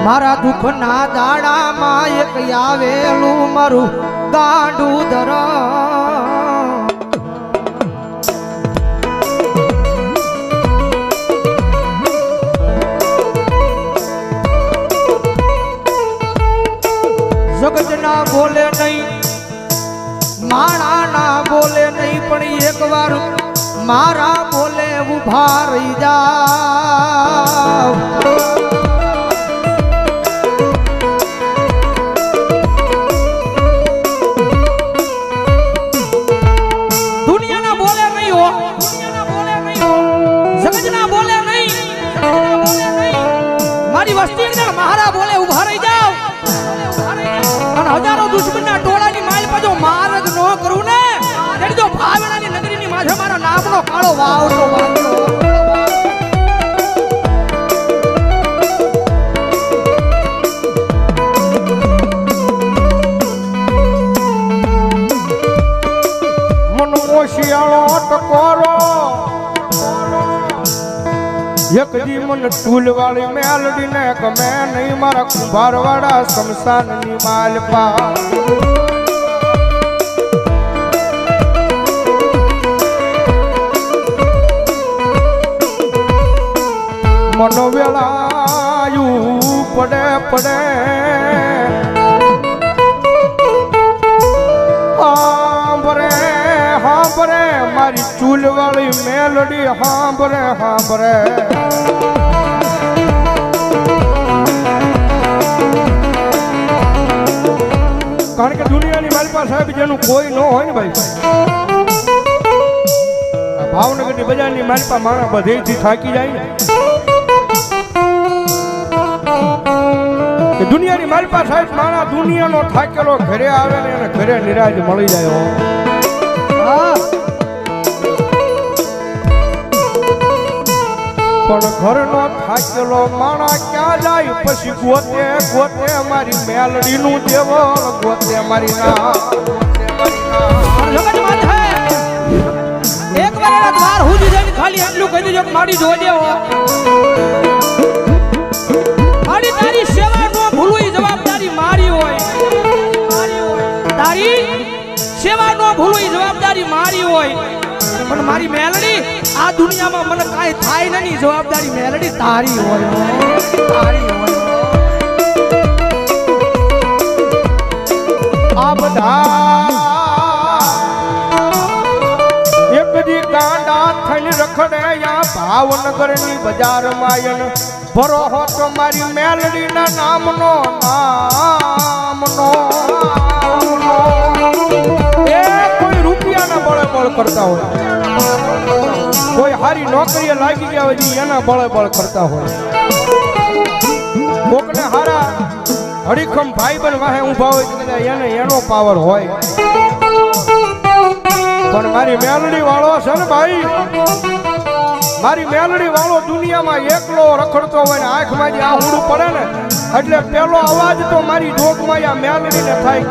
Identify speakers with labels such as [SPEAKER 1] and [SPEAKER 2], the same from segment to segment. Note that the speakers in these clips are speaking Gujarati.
[SPEAKER 1] મારા દુઃખના દાડામાં એક આવેલું મારું ગાંડું ધરા જગત ના બોલે નહીં, માણા ના બોલે નહીં, પણ એક વાર મારા બોલે ઉભા રહી જાવ. દુનિયાના બોલે નહીં હો, જગતના બોલે નહીં, મારી વસ્તી મારા બોલે ઉભા રહી જાવ. અને હજારો દુશ્મનના ટોળાની માલ પાછો માર્ગ ન કરું ને તેની જો ભાવનાની નગરીની માથે મારા નામનો કાળો વાવતો વાંધો.
[SPEAKER 2] મનો શિયાળો ટકોરો એક દી મન ટૂલ વાળી મેલડી ને ગમે નહીં મારા કુંભાર વાળા શમશાન ની માલપા. મનો વેળાયું પડે પડે હાંભરે હાંભરે મારી ચૂલ વાળી મેલડી હાંભરે હાંભરે. કારણ કે દુનિયાની માલપા સાહેબ જેનું કોઈ ન હોય ને ભાઈ, ભાવનગરની બજારની માલપા માણસ બધેથી થાકી જાય ને. દુનિયાની માલપા સાહેબ માણસ દુનિયાનો થાકેલો ઘરે આવે ને એને ઘરે નિરાજ મળી જાય. પણ ઘરનો થાકેલો માણા ક્યાં જાય પછી ગોતે ગોતે મારી મેલડી નું દેવળ ગોતે મારી ના.
[SPEAKER 1] એક વાર દ્વાર હુજી જઈને ખાલી એટલું કહી દેજો કે મારી જોજે હો, મારી તારી સેવા નો ભૂલું એ જવાબદારી મારી હોય, તારી સેવા નો ભૂલું એ જવાબદારી મારી હોય. પણ મારી મેલડી આ દુનિયામાં મને કાઈ થાય નહીં, જવાબદારી મેલડી તારી હોય, તારી હોય.
[SPEAKER 2] આ બધા એક દી ગાંડા થઈને રખડે યા ભાવનગર ની બજાર માયન ભરો હો તો મારી મેલડી ના નામનો એ કોઈ રૂપિયાના બળે બળ કરતા હોય, કોઈ હારી નોકરીએ લાગી ગયા હોય એના બળે બળ કરતા હોય, કોકને હારા હડીખમ ભાઈ બન વાહે ઊભા હોય એને એનો પાવર હોય. પણ મારી મેલડી વાળો છે ને ભાઈ, મારી મેલડી વાળો દુનિયામાં એકલો રખડતો હોય ને આંખમાં જે આહુડું પડે ને એટલે પેલો અવાજ તો મારી જોગમાં આ મેલડી ને થાય,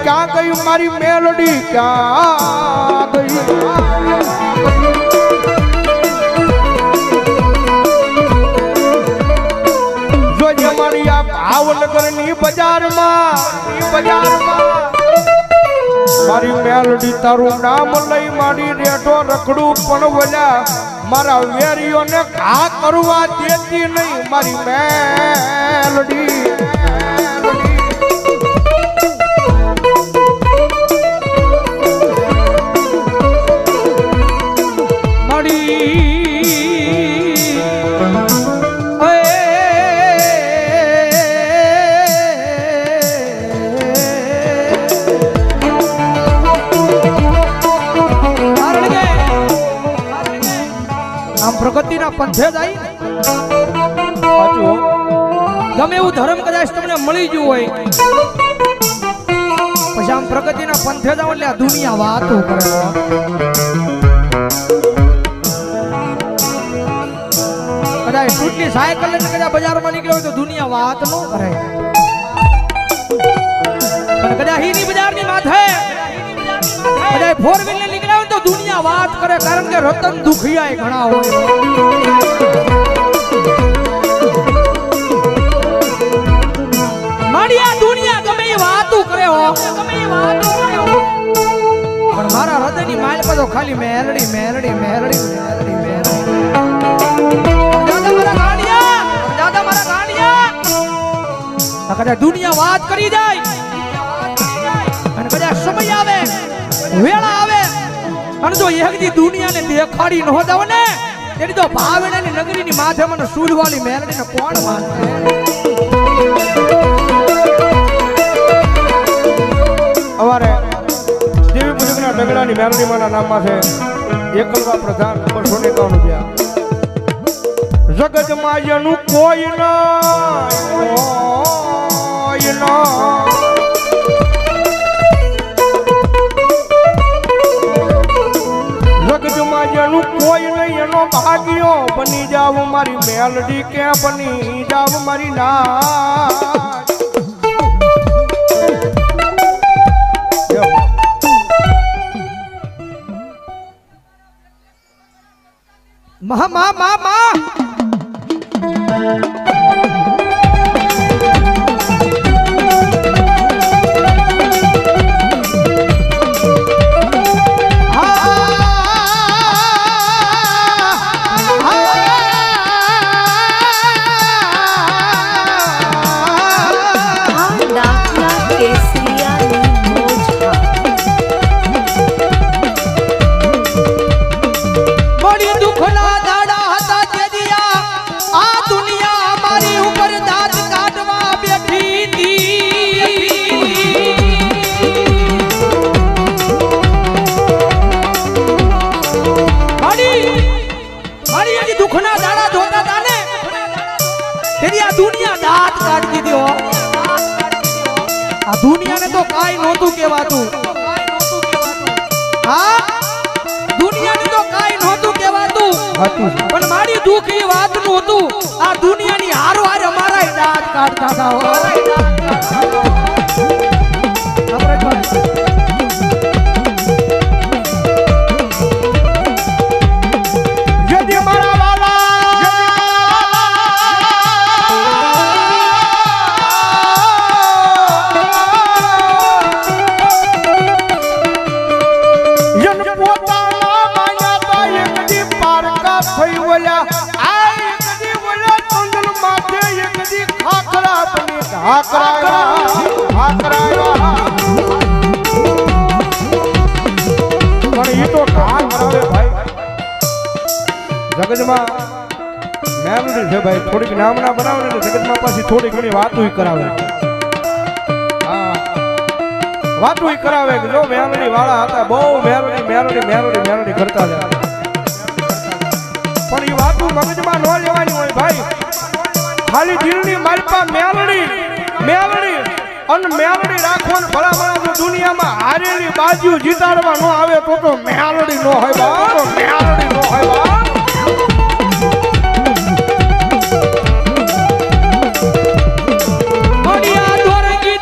[SPEAKER 2] ક્યાં ગઈ મારી મેલડી, ક્યાં ગઈ. જોજે મારી આ ભાવનગર ની બજારમાં મારી મેલડી તારું નામ લઈ મારી રેઠો રખડું પણ વલ્યા મારા વેરીઓને ઘા કરવા દેતી નહીં મારી મેલડી.
[SPEAKER 1] પ્રગતિના પંથે જાય ગમે એવું ધર્મ કદાચ તમને મળી ગયું હોય પછી આમ પ્રગતિના પંથે જાવ એટલે આ દુનિયા વાતો કરે. કદાચ ટૂટની સાયકલ લઈને કદાચ બજારમાં નીકળ્યો હોય તો દુનિયા વાત ન કરે, પણ કદાચ હીની બજારની માથે કદાચ ફોર વ્હીલર નીકળ્યા હોય તો દુનિયા વાત કરે, કારણ કે રતન દુખિયા ઘણા હોય. મેલડી મેલડી મેલડી મેલડી દાદા મારા ગાંડિયા કદાચ દુનિયા વાત કરી જાય અને કદાચ સમય આવે વેળા આવે અને જો એકદી દુનિયાને દેખાડી ન દઉં ને તેની તો ભાવનાની નગરીની માથે મને સૂરવાળી મેલડીને કોણ માનશે
[SPEAKER 2] અમારે દેવી મુજબના ડગડાની મેલડીમાંના નામમાં છે એકલવા પ્રધાન નંબર 151 જગતમાં એનું કોઈ ના જગતમાં એનું કોઈ નહીં એનો ભાગ્યો બની જાવ મારી મેલડી કે બની જાવ મારી ના
[SPEAKER 1] મા મા મા મા દુનિયાને તો કાઈ નહોતું કહેવાતું હા દુનિયાને તો કાઈ નહોતું કહેવાતું પણ મારી દુઃખ એ વાતનું હતું આ દુનિયાની હારો હારે અમારા દાંત કાઢતા હતા
[SPEAKER 2] જગતમાં મેલડી છે ભાઈ થોડીક નામના બનાવે ને જગતમાં પાછી થોડી ઘણી વાતો કરાવે હા વાતો કરાવે કે જો મેલડી વાળા હતા બહુ મેલડી મેલડી મેલડી મેલડી કરતા હતા પણ એ વાતો મગજમાં ન લેવાની હોય ભાઈ ખાલી દિલની માલપા મેલડી મેલડી અને મેલડી રાખવાનું ભલા ભલા જો દુનિયામાં હારેલી બાજુ જીતાડવા ન આવે તો મેલડી ન હોય બા તો મેલડી ન હોય બા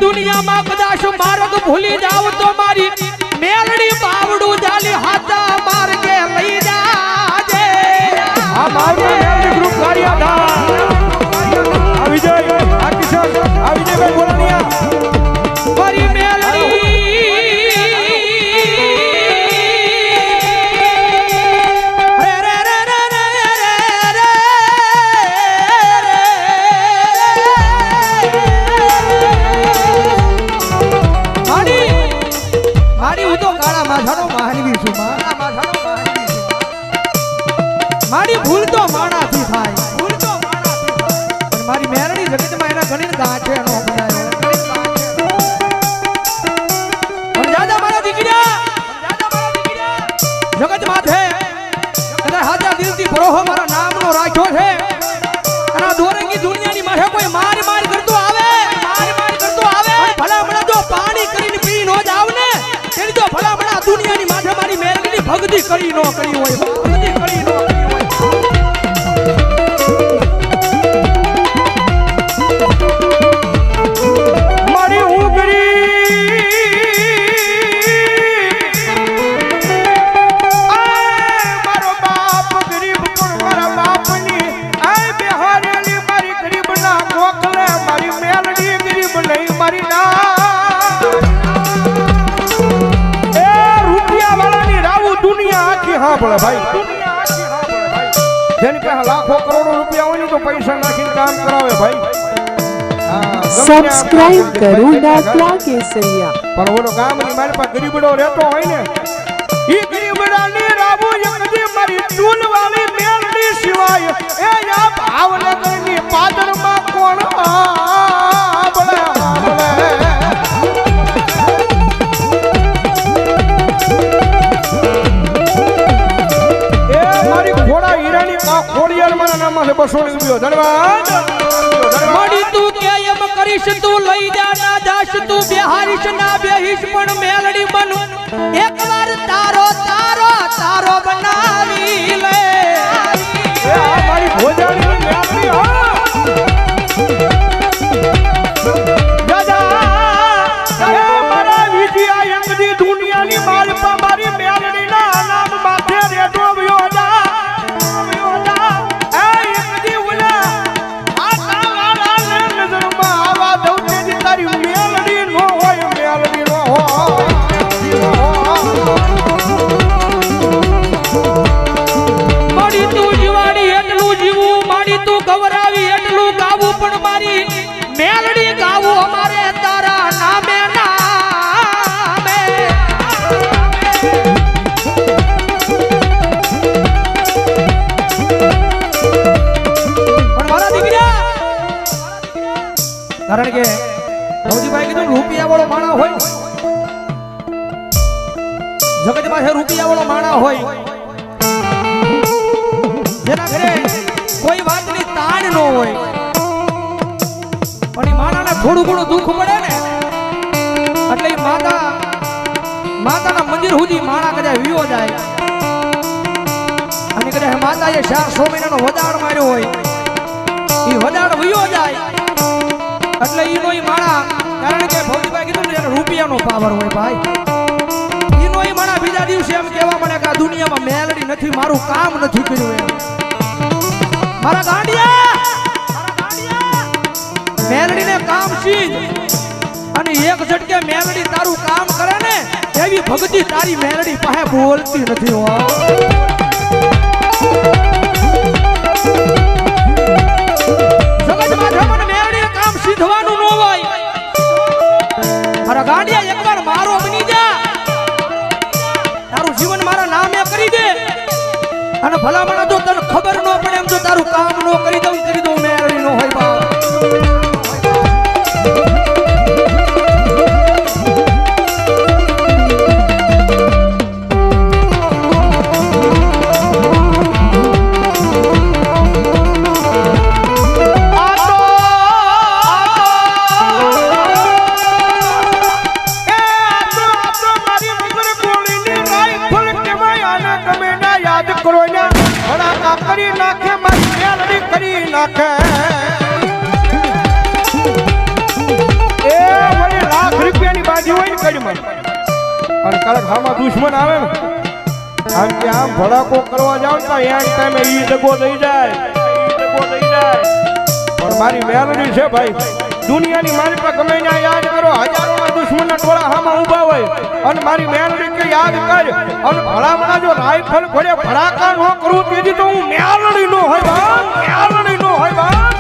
[SPEAKER 1] દુનિયામાં કદાચ માર્ગ ભૂલી જાવ તો મારી મેલડી બાવડું જાલી હાથા માર્ગે લઈ જાજે
[SPEAKER 2] આ મારું મેલડી ગ્રુપ ગાડિયા આ વિજય આ કિશન આ વિજયભાઈ બોલાનિયા
[SPEAKER 1] મારી મેલડી મારી ભૂલ તો માણાથી થાય ભૂલ તો માણાથી થાય પણ મારી મેલડી જગતમાં એના ઘણી ગાંઠે એનો બનાવ્યો પણ દાદા મારા દીકરા જગત માથે કદાચ હાજા દિલથી ભરોહો મારા નામનો રાખ્યો છે અને આ દોરંગી દુનિયાની માથે કોઈ માર કરતો આવે ભલા ભલા જો પાણી કરીને પી નો જાવ ને તેની તો ભલા ભલા દુનિયાની માથે મારી મેલડીની ભક્તિ કરી નો કરી હોય ભક્તિ કરી નો
[SPEAKER 2] મારી ઉગરી મારો બાપ ગરીબ પણ મારા બાપની આય બિહારેલી મારી ગરીબ ના મોકલે મારી મેલડી ગરીબ નહીં મારી ના એ રૂપિયા વાળાની રાવું દુનિયા આખી હા ભલે ભાઈ દુનિયા આખી સાંભળે ભાઈ જેની પાસે લાખો કરોડો રૂપિયા હોય ને તો પૈસા નાખીને કામ કરાવે ભાઈ
[SPEAKER 3] સબસ્ક્રાઇબ કરો દાખલા કેસરિયા
[SPEAKER 2] પણ ઓલો ગામની મારી પાસે ગરીબડો રહેતો હોય ને ઈ ગરીબડાની રાબુ એકદી મારી ટૂલ વાળી મેલડી સિવાય એ આ ભાવનગરની પાદરમાં કોણ આબળે એ મારી ઘોડા હીરાની ખોડિયાર મારા નામમાં છે 200 રૂપિયો ધન્યવાદ
[SPEAKER 1] મળી તું કે એમ કરીશ તું લઈ જા ના જાશ તું બેહારીશ ના બેહીશ પણ મેલડી બનું એકવાર તારો તારો તારો બનાવી લે
[SPEAKER 2] એ આ મારી ભોજાની મેલડી હો દાદા એ મારા વિજયા એકદી દુનિયાની માલપા મારી મેલડીના નામ માથે રેડો વ્યો જા એ એકદી ઉલા આ તારા નજરમાં આવા દઉં તેજી તારી મેલડી નો હોય મેલડી નો
[SPEAKER 1] મારી તું જીવાડી એટલું જીવું મારી તું ગવરાવી એટલું ગાવું પણ મારી મેલડી ગાવું અમારે તારા નામે નામે પણ મારા દીકરા કારણ કે ભૌજીભાઈ કીધું રૂપિયા વાળો માણા હોય જગતમાં છે રૂપિયા વાળો માણા હોય જેના ઘરે કોઈ વાતની તાણ ન હોય પણ એ માણાને થોડું ઘણું દુઃખ પડે ને એટલે એ માતાના મંદિર સુધી માણા કદાચ વિયો જાય અને કદાચ માતાએ 400 મહિનાનો વદાડ માર્યો હોય એ વદાડ વિયો જાય એટલે ઈનો ઈ માણા કારણ કે ભૌજીભાઈ કીધું ને એને રૂપિયાનો પાવર હોય ભાઈ ઈનો ઈ માણા બીજા દિવસે એમ કહેવા મને કે આ દુનિયામાં મેલડી નથી મારું કામ નથી કર્યું એમ મારા ગાંડિયા મેલડીને કામ સીધ અને એક ઝટકે મેલડી તારું કામ કરે ને એવી ભક્તિ તારી મેલડી પાસે બોલતી નથી હો જગત માથે મને મેલડીને કામ સીધવાનું ન હોય મારા ગાંડિયા એકવાર મારો બની જા તારું જીવન મારા નામે કરી દે અને ભલામણ જો તને ખબર ન પડે એમ જો તારું કામ ન કરી દઉં મેળવી ન હોય બાપ
[SPEAKER 2] કરી નાખે મારી મેલડી કરી નાખે એ વળી લાખ રૂપિયાની બાજી હોય ને કડીમાં અને કડક હામાં દુશ્મન આવે ને આમ કે આમ ભડાકો કરવા જાવ ને એન ટાઈમે ઈ દગો દઈ જાય પણ મારી મેલડી છે ભાઈ દુનિયાની મારી પર ગમે ત્યાં યાદ કરો હજારોના દુશ્મનના ટોળા હામાં ઊભા હોય અને મારી મેલડી કે યાદ કર અને ભલામણા જો રાઈફલ ઘોડે ભડાકા ન કરું તેથી તો હું મેલડી નો હોય બા